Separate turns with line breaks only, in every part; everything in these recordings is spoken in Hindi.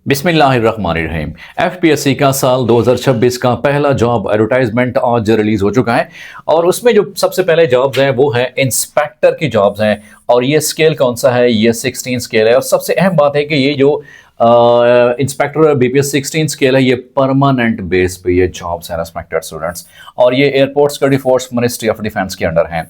बिस्मिल्लाहिर्रहमानिर्रहीम। एफपीएससी का साल 2026 का पहला जॉब एडवर्टाइजमेंट आज रिलीज हो चुका है और उसमें जो सबसे पहले जॉब्स हैं वो है इंस्पेक्टर की जॉब्स हैं। और ये स्केल कौन सा है? ये 16 स्केल है। और सबसे अहम बात है कि ये जो इंस्पेक्टर बीपीएस 16 स्केल है ये परमानेंट बेस पे ये जॉब्स हैं रेस्पेक्टेड स्टूडेंट्स। और ये airport security force ministry of defence के अंडर हैं।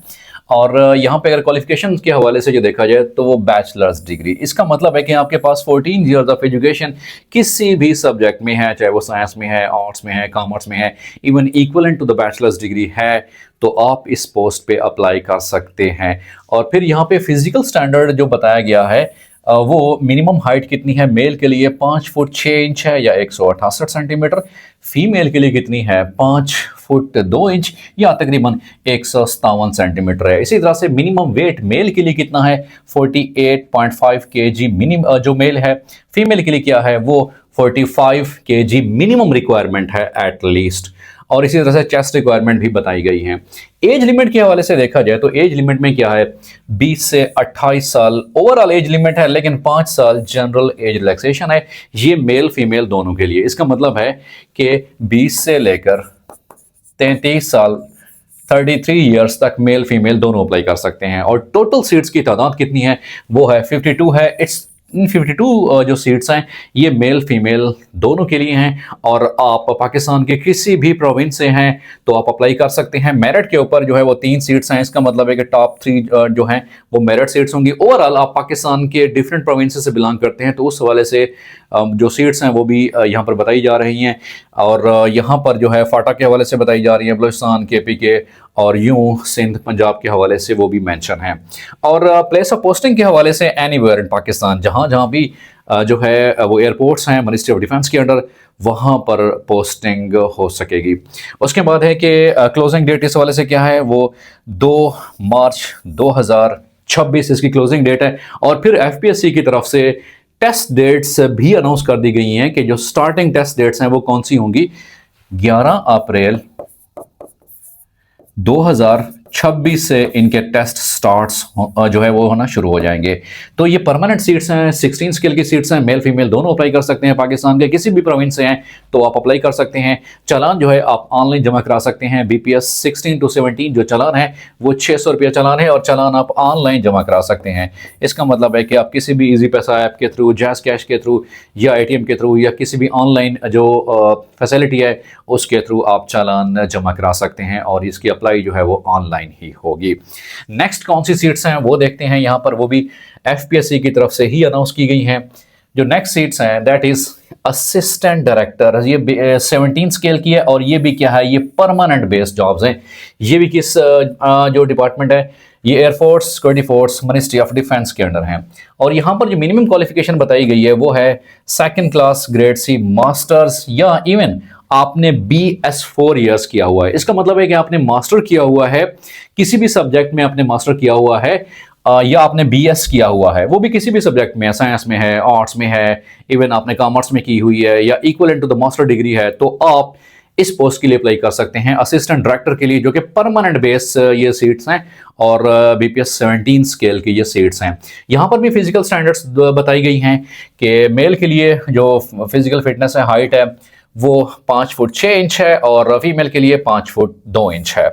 और यहाँ पे अगर क्वालिफिकेशन के हवाले से जो देखा जाए तो वो बैचलर्स डिग्री, इसका मतलब है कि आपके पास 14 इयर्स ऑफ एजुकेशन किसी भी सब्जेक्ट में है, चाहे वो साइंस में है, आर्ट्स में है, कॉमर्स में है, even equivalent to the bachelor's degree है, तो आप इस पोस्ट पे अप्लाई कर सकते हैं। और फिर यहाँ पे फिजिकल स्टैंडर्ड जो बताया गया है वो मिनिमम हाइट कितनी है? मेल के लिए 5 फुट 6 इंच है या 168 सेंटीमीटर। फीमेल के लिए कितनी है? 5 फुट 2 इंच या तकरीबन 157 सेंटीमीटर है। इसी तरह से मिनिमम वेट मेल के लिए कितना है? 48.5 kg मिनिमम जो मेल है। फीमेल के लिए क्या है? वो 45 kg मिनिमम रिक्वायरमेंट है एट लीस्ट। और इसी तरह से चेस्ट रिक्वायरमेंट भी बताई गई है। एज लिमिट के हवाले से देखा जाए तो एज लिमिट में क्या है? 20 से 28 साल ओवरऑल एज लिमिट है, लेकिन 5 साल जनरल एज रिलैक्सेशन है। ये मेल फीमेल दोनों के लिए। इसका मतलब है कि 20 से लेकर 33 साल 33 इयर्स तक मेल फीमेल दोनों अप्लाई कर सकते हैं। और टोटल सीट्स की तादाद कितनी है? वो है 52 है। इट्स 52 जो सीट्स हैं ये मेल फीमेल दोनों के लिए हैं। और आप पाकिस्तान के किसी भी प्रोविंस से हैं तो आप अप्लाई कर सकते हैं। मेरिट के ऊपर जो है वो 3 सीट्स हैं। इसका मतलब है कि टॉप 3 जो हैं वो मेरिट सीट्स होंगी। ओवरऑल आप पाकिस्तान के डिफरेंट प्रोविंसेस से बिलोंग करते हैं तो उस हवाले से जो सीट्स हैं वो भी यहाँ पर बताई जा रही हैं। और यहाँ पर जो है फाटा के हवाले से बताई जा रही हैं, बलूचिस्तान, केपी के, और यूं सिंध पंजाब के हवाले से वो भी मेंशन है। और प्लेस ऑफ पोस्टिंग के हवाले से एनीवेयर इन पाकिस्तान, जहाँ जहाँ भी जो है वो एयरपोर्ट्स हैं मिनिस्ट्री ऑफ डिफेंस के अंडर, वहाँ पर पोस्टिंग हो सकेगी। उसके बाद है कि क्लोजिंग डेट इस हवाले से क्या है? वो 2 मार्च 2026 इसकी क्लोजिंग डेट है। और फिर एफपीएससी की तरफ से टेस्ट डेट्स भी अनाउंस कर दी गई हैं कि जो स्टार्टिंग टेस्ट डेट्स हैं वो कौन सी होंगी? 11 अप्रैल 2026 से इनके टेस्ट स्टार्ट्स जो है वो होना शुरू हो जाएंगे। तो ये परमानेंट सीट्स हैं, 16 स्केल की सीट्स हैं। मेल फीमेल दोनों अप्लाई कर सकते हैं। पाकिस्तान के किसी भी प्रोविंस से हैं तो आप अप्लाई कर सकते हैं। चालान जो है आप ऑनलाइन जमा करा सकते हैं। बीपीएस 16 to 17 जो चालान है वो 600 रुपया चालान है और चालान आप ऑनलाइन जमा करा सकते हैं। इसका मतलब है कि आप किसी भी इजी पैसा ऐप के थ्रू, जैज़ कैश के थ्रू या एटीएम के थ्रू या किसी भी ऑनलाइन जो फैसिलिटी है उसके थ्रू आप चालान जमा करा सकते हैं और इसकी अप्लाई जो है वो ऑनलाइन ही होगी। नेक्स्ट कौन सी सीट्स हैं वो देखते हैं। यहां पर वो भी एफपीएससी की तरफ से ही अनाउंस की गई हैं। जो नेक्स्ट सीट्स हैं दैट इज असिस्टेंट डायरेक्टर, ये 17 स्केल की है और ये भी क्या है? ये परमानेंट बेस्ड जॉब्स हैं। ये भी किस जो डिपार्टमेंट है? ये air force security force ministry of defence के अंडर हैं। और यहाँ पर जो मिनिमम क्वालिफिकेशन बताई गई है वो है 2nd class grade C masters या इवन आपने BS 4 ईयर्स किया हुआ है। इसका मतलब है कि आपने मास्टर किया हुआ है, किसी भी सब्जेक्ट में आपने मास्टर किया हुआ है या आपने BS किया हुआ है, वो भी किसी भी सब्जेक्ट में है, साइंस में है, आर्ट्स में है, इवन आपने कॉमर्स में की हुई है या equivalent to the master degree है, तो आप इस पोस्ट के लिए अप्लाई कर सकते हैं असिस्टेंट डायरेक्टर के लिए, जो कि परमानेंट बेस ये सीट्स हैं और बीपीएस 17 स्केल की ये सीट्स हैं। यहाँ पर भी फिजिकल स्टैंडर्ड्स बताई गई हैं कि मेल के लिए जो फिजिकल फिटनेस है, हाइट है, वो 5 फुट 6 इंच है और फीमेल के लिए 5 फुट 2 इंच है।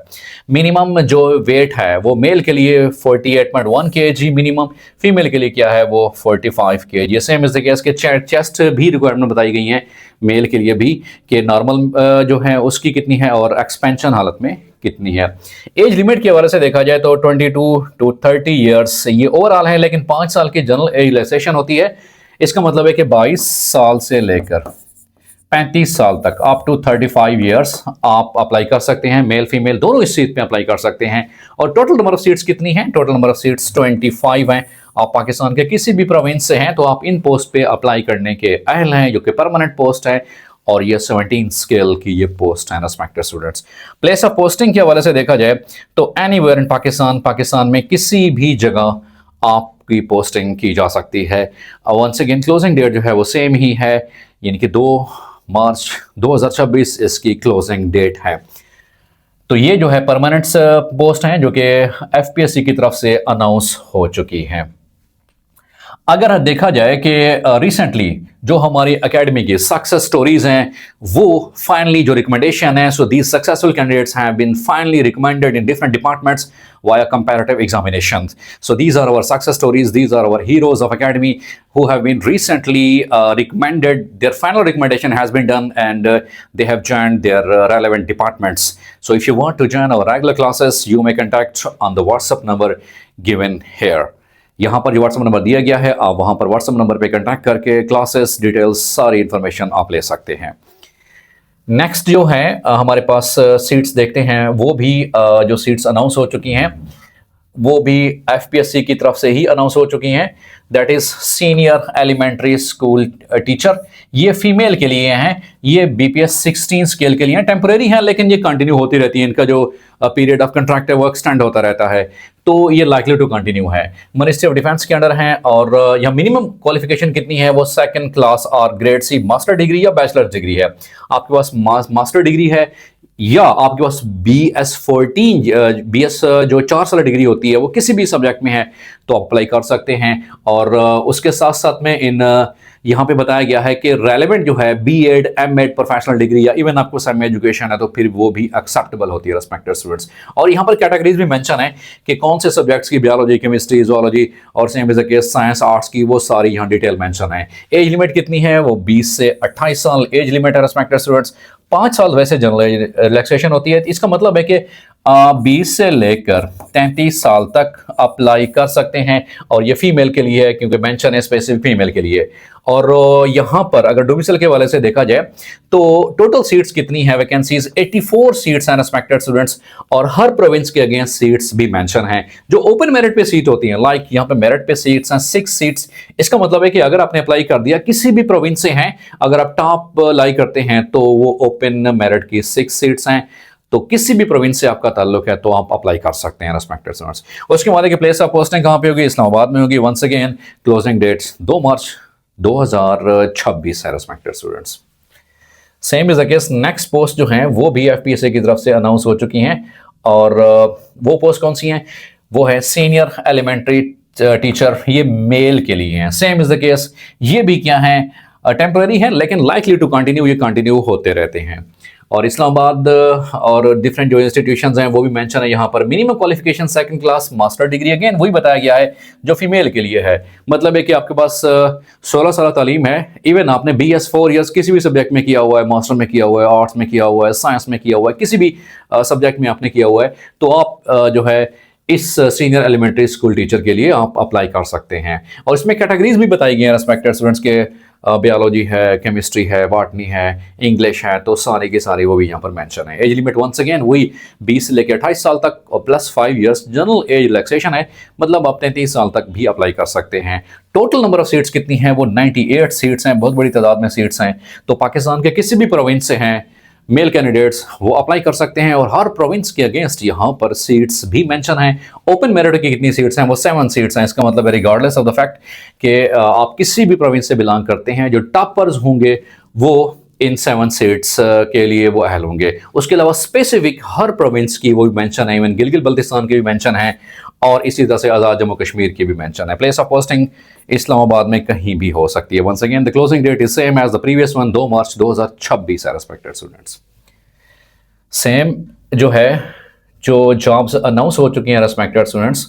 मिनिमम जो वेट है वो मेल के लिए 48.1 kg मिनिमम, फीमेल के लिए क्या है? वो 45 kg। सेम इस केस के चेस्ट भी रिक्वायरमेंट बताई गई हैं मेल के लिए भी कि नॉर्मल जो है उसकी कितनी है और एक्सपेंशन हालत में कितनी है। एज लिमिट के हवाले से देखा जाए तो 22 to 30 ईयर्स ये ओवरऑल है, लेकिन 5 साल की जनरल एज रिलैक्सेशन होती है। इसका मतलब है कि 22 साल से लेकर 35 साल तक अप टू 35 ईयर्स आप अप्लाई कर सकते हैं। मेल फीमेल दोनों इस सीट पे अप्लाई कर सकते हैं। और टोटल नंबर ऑफ सीट्स कितनी हैं? टोटल नंबर ऑफ सीट्स 25 हैं। आप पाकिस्तान के किसी भी प्रोविंस से हैं तो आप इन पोस्ट पे अप्लाई करने के अहल हैं, जो कि परमानेंट पोस्ट है और ये 17 स्केल की ये पोस्ट है respected students. Place of posting के हवाले से देखा जाए तो एनीवेयर इन पाकिस्तान में किसी भी जगह आपकी पोस्टिंग की जा सकती है। वंस अगेन क्लोजिंग डेट जो है वो सेम ही है, यानी कि 2 मार्च 2026 इसकी क्लोजिंग डेट है। तो ये जो है परमानेंट पोस्ट हैं जो कि एफपीएससी की तरफ से अनाउंस हो चुकी हैं। अगर देखा जाए कि रिसेंटली जो हमारी एकेडमी की सक्सेस स्टोरीज हैं वो फाइनली जो रिकमेंडेशन है, so these successful candidates have been finally recommended in different departments via comparative examinations. So these are our success stories, these are our heroes of academy who have been recently recommended. Their final recommendation has been done and they have joined their relevant departments. So if you want to join our regular classes, you may contact on the WhatsApp number given here. यहाँ पर जो व्हाट्सएप नंबर दिया गया है, आप वहाँ पर व्हाट्सएप नंबर पे कांटेक्ट करके क्लासेस डिटेल्स सारी इंफॉर्मेशन आप ले सकते हैं। नेक्स्ट जो है हमारे पास सीट्स देखते हैं, वो भी जो सीट्स अनाउंस हो चुकी हैं वो भी एफपीएससी की तरफ से ही अनाउंस हो चुकी हैं। That is senior elementary school teacher, ये फीमेल के लिए हैं, ये बीपीएस 16 स्केल के लिए हैं, टेम्परेरी हैं लेकिन ये कंटिन्यू होती रहती है, इनका जो पीरियड ऑफ कंट्रैक्ट है वो एक्सटेंड होता रहता है, तो ये लाइकली टू कंटिन्यू है। मिनिस्ट्री ऑफ डिफेंस के अंडर हैं और यहाँ मिनिमम क्वालिफिकेशन कितनी है, वो सेकंड क्लास और ग्रेड सी मास्टर डिग्री या बैचलर डिग्री है। आपके पास मास्टर डिग्री है या आपके पास BS जो 4 साल डिग्री होती है वो किसी भी सब्जेक्ट में है तो अप्लाई कर सकते हैं। और उसके साथ साथ में यहाँ पे बताया गया है कि रेलेवेंट जो है बीएड, एमएड, प्रोफेशनल डिग्री या इवन आपको सेमी एजुकेशन है तो फिर वो भी एक्सेप्टेबल होती है रेस्पेक्टेड स्टूडेंट्स। और यहाँ पर कैटेगरीज भी मेंशन है कि कौन से सब्जेक्ट्स की, बायोलॉजी, केमिस्ट्री, जोलॉजी और सेम एज के साइंस, आर्ट्स की, वो सारी यहाँ डिटेल मेंशन है। एज लिमिट कितनी है, वो 20 से 28 साल एज लिमिट है रेस्पेक्टेड स्टूडेंट्स। 5 साल वैसे जनरल रिलैक्सेशन होती है। इसका मतलब है कि 20 से लेकर 33 साल तक अप्लाई कर सकते हैं और ये फीमेल के लिए है क्योंकि मेंशन है स्पेसिफिक फीमेल के लिए। और यहाँ पर अगर डोमिसाइल के वाले से देखा जाए तो टोटल सीट्स कितनी है, वैकेंसीज 84 सीट्स हैं रेस्पेक्टेड स्टूडेंट्स, और हर प्रोविंस के अगेंस्ट सीट्स भी मेंशन हैं जो ओपन मेरिट पे सीट होती हैं। लाइक यहाँ पे मेरिट पे सीट्स हैं 6 सीट्स। इसका मतलब है कि अगर आपने अप्लाई कर दिया, किसी भी प्रोविंस से हैं, अगर आप टॉप लाई करते हैं तो वो ओपन मेरिट की 6 सीट्स हैं, तो किसी भी प्रोविंस से आपका ताल्लुक है तो आप अप्लाई कर सकते हैं रेस्पेक्टेड स्टूडेंट्स। उसके बाद की प्लेस ऑफ पोस्टिंग कहाँ पे होगी, इस्लामाबाद में होगी। Once again closing dates 2 March 2026 है respected students. Same is the case next post जो है वो भी एफपीएससी की तरफ से अनाउंस हो चुकी हैं और वो पोस्ट कौन सी हैं, वो है सीनियर एलिमेंट्री टीचर, ये मेल के लिए हैं। सेम इज द केस, ये भी क्या है, टेम्पररी है लेकिन लाइकली टू कंटिन्यू, ये कंटिन्यू होते रहते हैं। और इस्लामाबाद और डिफरेंट जो इंस्टीट्यूशंस हैं वो भी मेंशन है यहाँ पर। Minimum qualification second class master degree, again वही बताया गया है जो फीमेल के लिए है। मतलब है कि आपके पास 16 साल तालीम है, इवन आपने BS 4 ईयर्स किसी भी सब्जेक्ट में किया हुआ है, मास्टर में किया हुआ है, आर्ट्स में किया हुआ है, साइंस में किया हुआ है, किसी भी सब्जेक्ट में आपने किया हुआ है, तो आप जो है इस सीनियर एलिमेंट्री स्कूल टीचर के लिए आप अप्लाई कर सकते हैं। और इसमें कैटेगरीज भी बताई गई हैं रेस्पेक्टेड स्टूडेंट्स के, बायोलॉजी है, केमिस्ट्री है, बॉटनी है, इंग्लिश है, तो सारी की सारी वो भी यहाँ पर मेंशन है। एज लिमिट वंस अगेन वही 20 से लेकर 28 साल तक और plus 5 years general age relaxation है, मतलब आप 33 साल तक भी अप्लाई कर सकते हैं। टोटल नंबर ऑफ सीट्स कितनी है, वो 98 सीट्स हैं, बहुत बड़ी तादाद में सीट्स हैं। तो पाकिस्तान के किसी भी प्रोविंस से हैं मेल कैंडिडेट्स वो अप्लाई कर सकते हैं और हर प्रोविंस के अगेंस्ट यहाँ पर सीट्स भी मेंशन हैं। ओपन मेरिट की कितनी सीट्स हैं, वो 7 सीट्स हैं। इसका मतलब है रिगार्डलेस ऑफ द फैक्ट कि आप किसी भी प्रोविंस से बिलोंग करते हैं, जो टॉपर्स होंगे वो इन 7 सीट्स के लिए वो अहल होंगे। उसके अलावा स्पेसिफिक हर प्रोविंस की वो भी मेंशन है, इवन गिलगित बल्तिस्तान की भी मेंशन है और इसी तरह से आज़ाद जम्मू कश्मीर की भी मेंशन है। प्लेस ऑफ पोस्टिंग इस्लामाबाद में कहीं भी हो सकती है। Once again the closing date is same as the previous one, 2 March 2026 है रेस्पेक्टेड स्टूडेंट्स। सेम जो है जो जॉब्स अनाउंस हो चुकी हैं रेस्पेक्टेड स्टूडेंट्स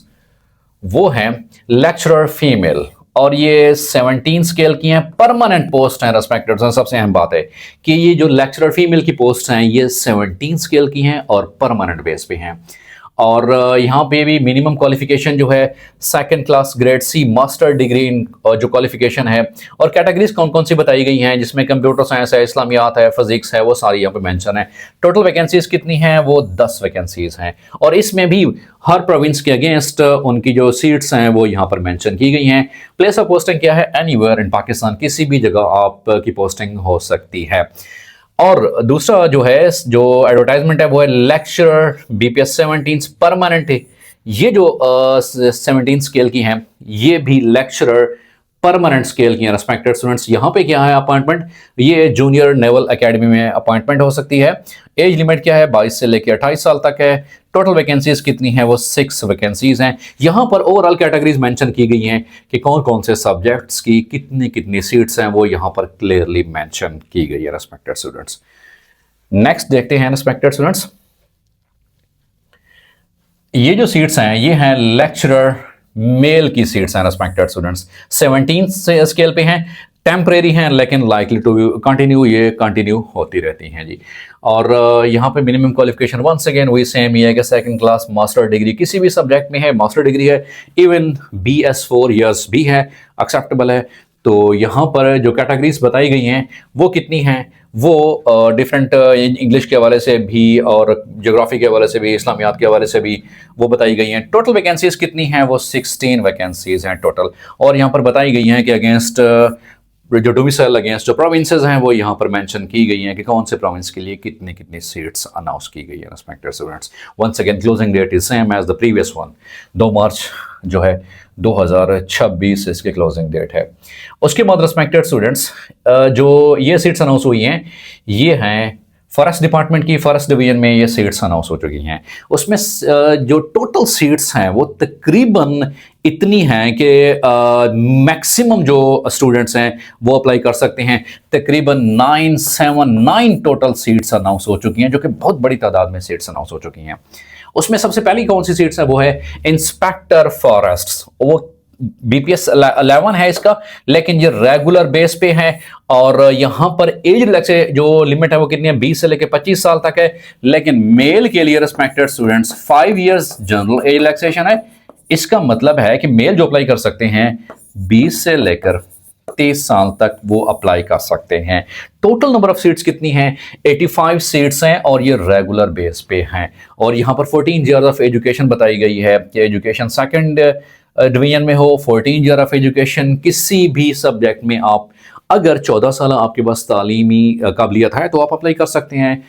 वो हैं लेक्चरर फीमेल, और ये 17 स्केल की हैं, परमानेंट पोस्ट हैं रेस्पेक्टेड। सबसे अहम बात है कि ये जो लेक्चरर फीमेल की पोस्ट हैं ये 17 स्केल की हैं और परमानेंट बेस पे हैं। और यहाँ पे भी मिनिमम क्वालिफिकेशन जो है second class grade C master degree जो क्वालिफिकेशन है। और कैटेगरीज कौन कौन सी बताई गई हैं, जिसमें कंप्यूटर साइंस है, इस्लामियात है, फिजिक्स है, वो सारी यहाँ पे मेंशन है। टोटल वैकेंसीज कितनी हैं, वो 10 वैकेंसीज हैं और इसमें भी हर प्रोविंस के अगेंस्ट उनकी जो सीट्स हैं वो यहाँ पर मेंशन की गई हैं। प्लेस ऑफ पोस्टिंग क्या है, एनीवेयर इन पाकिस्तान, किसी भी जगह आपकी पोस्टिंग हो सकती है। और दूसरा जो है जो एडवर्टाइजमेंट है वो है लेक्चरर BPS 17 परमानेंट है। ये जो 17 स्केल की हैं ये भी लेक्चरर परमानेंट स्केल की हैं रेस्पेक्टेड स्टूडेंट्स। यहाँ पे क्या है अपॉइंटमेंट, ये जूनियर नेवल एकेडमी में अपॉइंटमेंट हो सकती है। एज लिमिट क्या है, 22 से लेकर 28 साल तक है। टोटल वैकेंसीज कितनी है, वो 6 वैकेंसीज हैं। यहाँ पर ओवरऑल कैटेगरीज मेंशन की गई हैं कि कौन कौन से सब्जेक्ट्स की कितनी कितनी सीट्स हैं, वो यहाँ पर क्लियरली मेंशन की गई है रेस्पेक्टेड स्टूडेंट्स। नेक्स्ट देखते हैं रेस्पेक्टेड स्टूडेंट्स, ये जो सीट्स हैं ये हैं लेक्चरर मेल की सीट्स हैं रेस्पेक्टेड स्टूडेंट्स। 17 से स्केल पे हैं, टेम्परेरी हैं लेकिन लाइकली टू कंटिन्यू, ये कंटिन्यू होती रहती हैं जी। और यहाँ पे मिनिमम क्वालिफिकेशन वंस अगेन वही सेम ही है कि सेकंड क्लास मास्टर डिग्री किसी भी सब्जेक्ट में है, मास्टर डिग्री है, इवन BS4 ईयर्स भी है, एक्सेप्टेबल है। तो यहाँ पर जो कैटेगरीज बताई गई हैं वो कितनी हैं, वो डिफरेंट इंग्लिश के हवाले से भी और ज्योग्राफी के हवाले से भी, इस्लामियात के हवाले से भी वो बताई गई हैं। टोटल वैकेंसीज कितनी हैं, वो 16 वैकेंसीज हैं टोटल। और यहाँ पर बताई गई हैं कि अगेंस्ट जो डोमिसाइल अगेंस्ट जो प्रोविंसेस हैं वो यहाँ पर मेंशन की गई हैं कि कौन से प्रोविंस के लिए कितनी कितनी सीट्स अनाउंस की गई है respected students. Once again closing date is same as the previous one, 2 March जो है 2026 इसकी क्लोजिंग डेट है। उसके बाद रेस्पेक्टेड स्टूडेंट्स जो ये सीट्स अनाउंस हुई हैं ये हैं फॉरेस्ट डिपार्टमेंट की, फॉरेस्ट डिवीजन में ये सीट्स अनाउंस हो चुकी हैं। उसमें जो टोटल सीट्स हैं वो तकरीबन इतनी हैं कि मैक्सिमम जो स्टूडेंट्स हैं वो अप्लाई कर सकते हैं। तकरीबन 979 टोटल सीट्स अनाउंस हो चुकी हैं, जो कि बहुत बड़ी तादाद में सीट्स अनाउंस हो चुकी हैं। उसमें सबसे पहली कौन सी सीट्स है, वो है इंस्पेक्टर फॉरेस्ट। वो BPS 11 है इसका, लेकिन ये रेगुलर बेस पे है। और यहां पर एज रिलैक्स जो लिमिट है वो कितनी है, 20 से लेकर 25 साल तक है। लेकिन मेल के लिए respected students 5 years general age relaxation है। इसका मतलब है कि मेल जो अप्लाई कर सकते हैं 20 से लेकर 30 साल तक वो अप्लाई कर सकते हैं। टोटल नंबर ऑफ सीट्स कितनी हैं, 85 सीट्स हैं और ये रेगुलर बेस पे हैं। और यहाँ पर 14 ईयर ऑफ एजुकेशन बताई गई है कि एजुकेशन सेकंड डिवीजन में हो, 14 ईयर ऑफ एजुकेशन किसी भी सब्जेक्ट में आप अगर 14 साल आपके पास तालीमी काबिलियत है तो आप अप्लाई कर सकते हैं।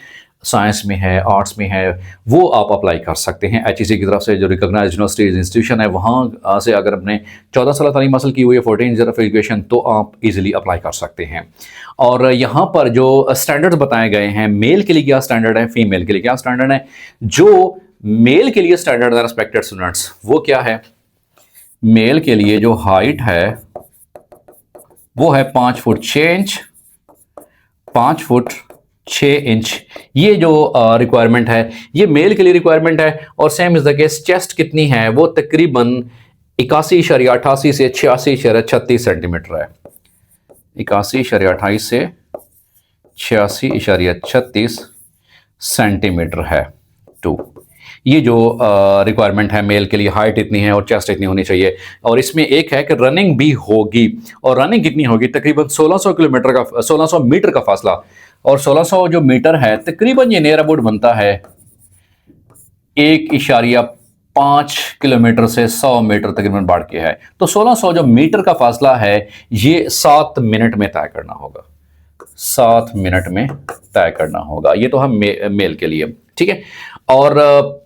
साइंस में है, आर्ट्स में है, वो आप अप्लाई कर सकते हैं। HEC की तरफ से जो रिकॉग्नाइज्ड यूनिवर्सिटीज इंस्टीट्यूशन है वहाँ से अगर आपने 14 साल तालीम हासिल की हुई है, 14 ईयर ऑफ एजुकेशन, तो आप इजीली अप्लाई कर सकते हैं। और यहाँ पर जो स्टैंडर्ड्स बताए गए हैं, मेल के लिए क्या स्टैंडर्ड है, फीमेल के लिए क्या स्टैंडर्ड है। जो मेल के लिए स्टैंडर्ड है रेस्पेक्टेड स्टूडेंट्स वो क्या है, मेल के लिए जो हाइट है वो है 5 फुट 6 इंच, 5 फुट 6 इंच। ये जो रिक्वायरमेंट है ये मेल के लिए रिक्वायरमेंट है। और same is the case chest कितनी है, वो तकरीबन 81.88 से 86.36 सेंटीमीटर है। 81.28 से 86.36 सेंटीमीटर है। 2 ये जो रिक्वायरमेंट है मेल के लिए, हाइट इतनी है और चेस्ट इतनी होनी चाहिए। और इसमें एक है कि रनिंग भी होगी, और रनिंग कितनी होगी, तकरीबन 1600 मीटर का फासला। और 1600 जो मीटर है तकरीबन ये नियर अबाउट बनता है 1.5 किलोमीटर से 100 मीटर तकरीबन बढ़ के है। तो 1600 जो मीटर का फासला है ये 7 मिनट में तय करना होगा, 7 मिनट में तय करना होगा। ये तो हम मेल के लिए, ठीक है। और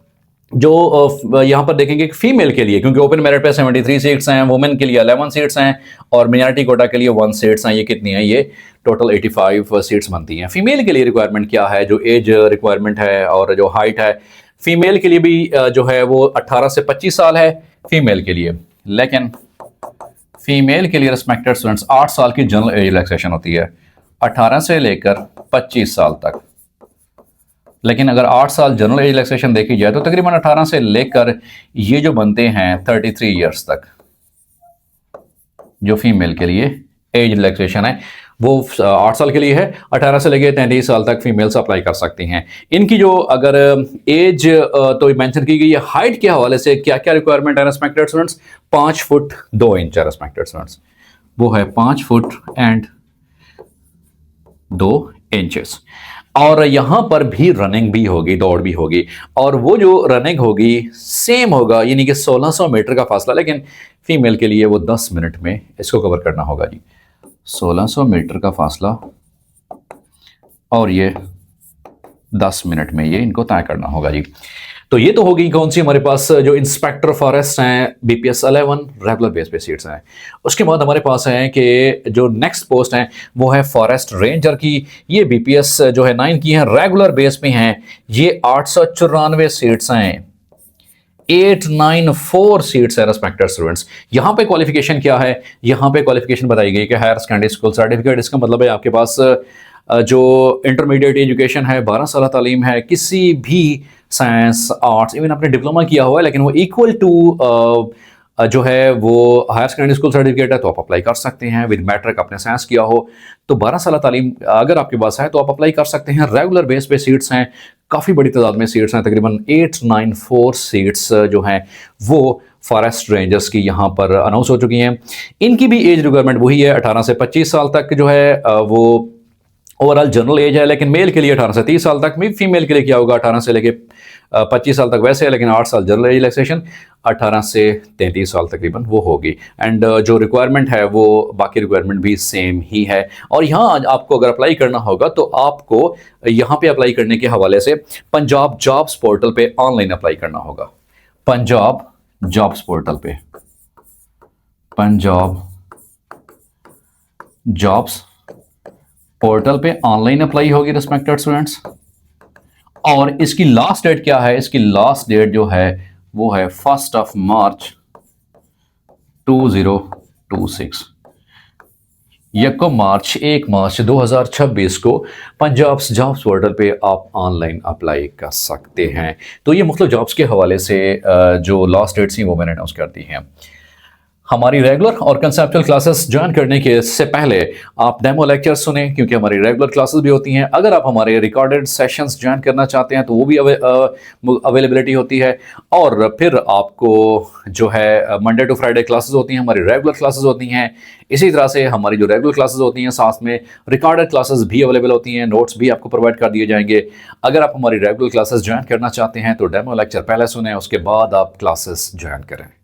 जो यहाँ पर देखेंगे फीमेल के लिए, क्योंकि ओपन मेरिट पे 73 सीट्स हैं, वुमेन के लिए 11 सीट्स हैं और मिनॉरिटी कोटा के लिए 1 सीट्स हैं। ये कितनी है, ये टोटल 85 सीट्स बनती हैं। फीमेल के लिए रिक्वायरमेंट क्या है, जो एज रिक्वायरमेंट है और जो हाइट है, फीमेल के लिए भी जो है वो 18 से 25 साल है फीमेल के लिए। लेकिन फीमेल के लिए रेस्पेक्टेड स्टूडेंट्स 8 साल की जनरल एज रिलैक्सेशन होती है, 18 से लेकर 25 साल तक। लेकिन अगर 8 साल जनरल एज रिलैक्सेशन देखी जाए तो तकरीबन 18 से लेकर ये जो बनते हैं 33 ईयर्स तक, जो फीमेल के लिए एज रिलैक्सेशन है वो 8 साल के लिए है। 18 से लेकर 33 साल तक फीमेल्स अप्लाई कर सकती हैं। इनकी जो अगर एज तो मेंशन की गई है, हाइट के हवाले से क्या क्या रिक्वायरमेंट है रेस्पेक्टेड स्टूडेंट्स, 5 फुट 2 इंच है रेस्पेक्टेड स्टूडेंट्स, वो है 5 फुट एंड 2 इंचेस। और यहां पर भी रनिंग भी होगी, दौड़ भी होगी। और वो जो रनिंग होगी सेम होगा, यानी कि 1600 मीटर का फासला, लेकिन फीमेल के लिए वो 10 मिनट में इसको कवर करना होगा जी। 1600 मीटर का फासला और ये 10 मिनट में ये इनको तय करना होगा जी। तो ये तो हो गई कौन सी हमारे पास जो इंस्पेक्टर फॉरेस्ट हैं BPS 11 रेगुलर बेस पे सीट्स हैं। उसके बाद हमारे पास है कि जो नेक्स्ट पोस्ट है वो है फॉरेस्ट रेंजर की। ये BPS जो है 9 की है, रेगुलर बेस पे हैं। ये 894 सीट्स हैं, 894 सीट्स है रेस्पेक्टेड स्टूडेंट्स। यहां पे क्वालिफिकेशन क्या है, यहां पे क्वालिफिकेशन बताई गई कि हायर सेकेंडरी स्कूल सर्टिफिकेट। इसका मतलब है आपके पास जो इंटरमीडिएट एजुकेशन है, 12 साल तालीम है, किसी भी साइंस आर्ट्स इवन आपने डिप्लोमा किया हुआ है लेकिन वो इक्वल टू जो है वो हायर सेकेंडरी स्कूल सर्टिफिकेट है तो आप अप्लाई कर सकते हैं। विद मैट्रिक आपने साइंस किया हो तो 12 साल तालीम अगर आपके पास है तो आप अप्लाई कर सकते हैं। रेगुलर बेस पे सीट्स हैं, काफ़ी बड़ी तादाद में सीट्स हैं, तकरीबन 894 सीट्स जो हैं वो फॉरेस्ट रेंजर्स की यहाँ पर अनाउंस हो चुकी हैं। इनकी भी एज रिक्वायरमेंट वही है, 18 से 25 साल तक जो है वो ओवरऑल जनरल एज है, लेकिन मेल के लिए 18 से 30 साल तक, फीमेल के लिए क्या होगा 18 से लेके 25 साल तक वैसे है, लेकिन 8 साल जनरल एज रिलैक्सेशन, 18 से 33 साल तकरीबन वो होगी। एंड जो रिक्वायरमेंट है वो बाकी रिक्वायरमेंट भी सेम ही है। और यहाँ आपको अगर अप्लाई करना होगा तो आपको यहाँ पे अप्लाई करने के हवाले से पंजाब जॉब्स पोर्टल पे ऑनलाइन अप्लाई करना होगा। पंजाब जॉब्स पोर्टल पे, पंजाब जॉब्स पोर्टल पे ऑनलाइन अप्लाई होगी रिस्पेक्टेड स्टूडेंट्स। और इसकी लास्ट डेट क्या है, इसकी लास्ट डेट जो है वो है 1 मार्च 2026। 1 मार्च 2026 को पंजाब जॉब्स पोर्टल पे आप ऑनलाइन अप्लाई कर सकते हैं। तो ये मुख्तलिफ जॉब्स के हवाले से जो लास्ट डेट थी वो मैंने अनाउंस कर दी हैं। हमारी रेगुलर और कंसेप्चुअल क्लासेस ज्वाइन करने के से पहले आप डेमो लेक्चर सुने, क्योंकि हमारी रेगुलर क्लासेस भी होती हैं। अगर आप हमारे रिकॉर्डेड सेशंस ज्वाइन करना चाहते हैं तो वो भी अवेलेबिलिटी होती है। और फिर आपको जो है मंडे टू फ्राइडे क्लासेस होती हैं, हमारी रेगुलर क्लासेस होती हैं। इसी तरह से हमारी जो रेगुलर क्लासेस होती हैं साथ में रिकॉर्डेड क्लासेस भी अवेलेबल होती हैं, नोट्स भी आपको प्रोवाइड कर दिए जाएंगे। अगर आप हमारी रेगुलर क्लासेस ज्वाइन करना चाहते हैं तो डेमो लेक्चर पहले सुने, उसके बाद आप क्लासेस ज्वाइन करें।